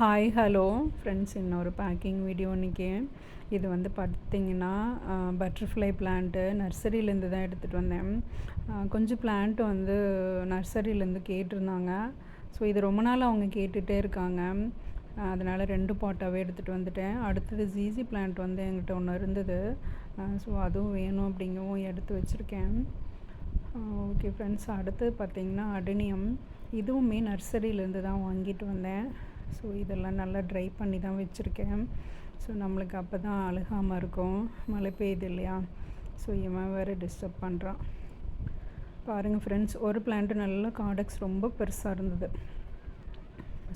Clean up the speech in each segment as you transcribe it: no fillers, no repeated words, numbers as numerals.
Hi hello friends, இன்னொரு packing video இன்றைக்கி. இது வந்து பார்த்திங்கன்னா பட்டர்ஃப்ளை பிளான்ட்டு நர்சரியிலேருந்து தான் எடுத்துகிட்டு வந்தேன். கொஞ்சம் பிளான்ட்டு வந்து நர்சரியிலேருந்து கேட்டிருந்தாங்க. ஸோ இது ரொம்ப நாள் அவங்க கேட்டுகிட்டே இருக்காங்க. அதனால் 2 பாட்டாகவே எடுத்துகிட்டு வந்துட்டேன். அடுத்தது ஜீசி பிளான்ட் வந்து என்கிட்ட ஒன்று இருந்தது. ஸோ அதுவும் வேணும் அப்படிங்கவும் எடுத்து வச்சுருக்கேன். ஓகே ஃப்ரெண்ட்ஸ், அடுத்தது பார்த்திங்கன்னா அடெனியம். இதுவுமே நர்சரியிலேருந்து தான் வாங்கிட்டு வந்தேன். ஸோ இதெல்லாம் நல்லா ட்ரை பண்ணி தான் வச்சுருக்கேன். ஸோ நம்மளுக்கு அப்போ தான் அழுகாமல் இருக்கும். மழை பெய்யுது இல்லையா? ஸோ இவன் வேறு டிஸ்டர்ப் பண்ணுறான். பாருங்கள் ஃப்ரெண்ட்ஸ், ஒரு பிளான்ட்டு நல்லா காடெக்ஸ் ரொம்ப பெருசாக இருந்தது.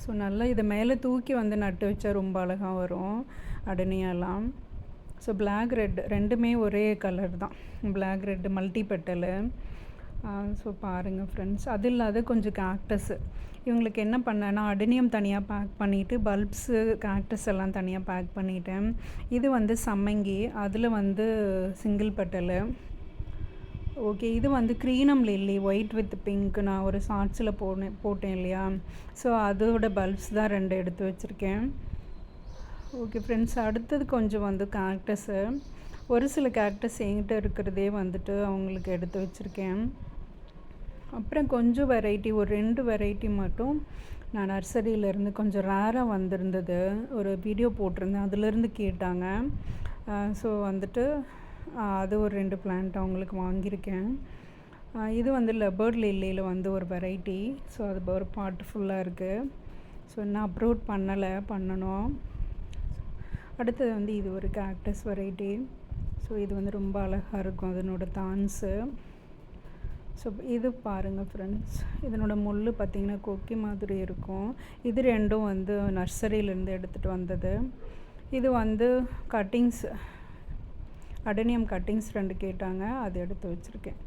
ஸோ நல்லா இதை மேலே தூக்கி வந்து நட்டு வச்சா ரொம்ப அழகாக வரும் அடனியாலாம். ஸோ பிளாக் ரெட் ரெண்டுமே ஒரே கலர் தான். Black red multi petal. So பாருங்கள் ஃப்ரெண்ட்ஸ், அது இல்லாத கொஞ்சம் கேக்டஸு. இவங்களுக்கு என்ன பண்ணேன்னா அடெனியம் தனியாக பேக் பண்ணிவிட்டு பல்ப்ஸு கேக்டஸ் எல்லாம் தனியாக பேக் பண்ணிட்டேன். இது வந்து சம்மங்கி, அதில் வந்து சிங்கிள் பெட்டலு. ஓகே, இது வந்து க்ரீனம் லில்லி ஒயிட் வித் பிங்க். நான் ஒரு ஷார்ட்ஸில் போட்டேன் இல்லையா? ஸோ அதோட பல்ப்ஸ் தான் 2 எடுத்து வச்சுருக்கேன். ஓகே ஃப்ரெண்ட்ஸ், அடுத்தது கொஞ்சம் வந்து கேக்டஸு. ஒரு சில கேக்டஸ் என்கிட்ட இருக்கிறதே வந்துட்டு அவங்களுக்கு எடுத்து வச்சுருக்கேன். அப்புறம் கொஞ்சம் வெரைட்டி, ஒரு 2 வெரைட்டி மட்டும் நான் நர்சரியிலேருந்து கொஞ்சம் ரேராக வந்திருந்தது. ஒரு வீடியோ போட்டிருந்தேன், அதிலேருந்து கேட்டாங்க. ஸோ வந்துட்டு அது ஒரு 2 பிளான்ட் அவங்களுக்கு வாங்கியிருக்கேன். இது வந்து லெபர்ட் லில்லியில் வந்து ஒரு வெரைட்டி. ஸோ அது ஒரு பாட்டு ஃபுல்லாக இருக்குது. ஸோ இன்னும் அப்ரோட் பண்ணணும். அடுத்தது வந்து இது ஒரு கேக்டஸ் வெரைட்டி. ஸோ இது வந்து ரொம்ப அழகாக இருக்கும், அதனோட தான்ஸு. ஸோ இது பாருங்கள் ஃப்ரெண்ட்ஸ், இதனோட முள் பார்த்திங்கன்னா கொக்கி மாதிரி இருக்கும். இது 2ம் வந்து நர்சரியிலேருந்து எடுத்துகிட்டு வந்தது. இது வந்து கட்டிங்ஸ், அடெனியம் கட்டிங்ஸ் 2 கேட்டாங்க, அது எடுத்து வச்சுருக்கேன்.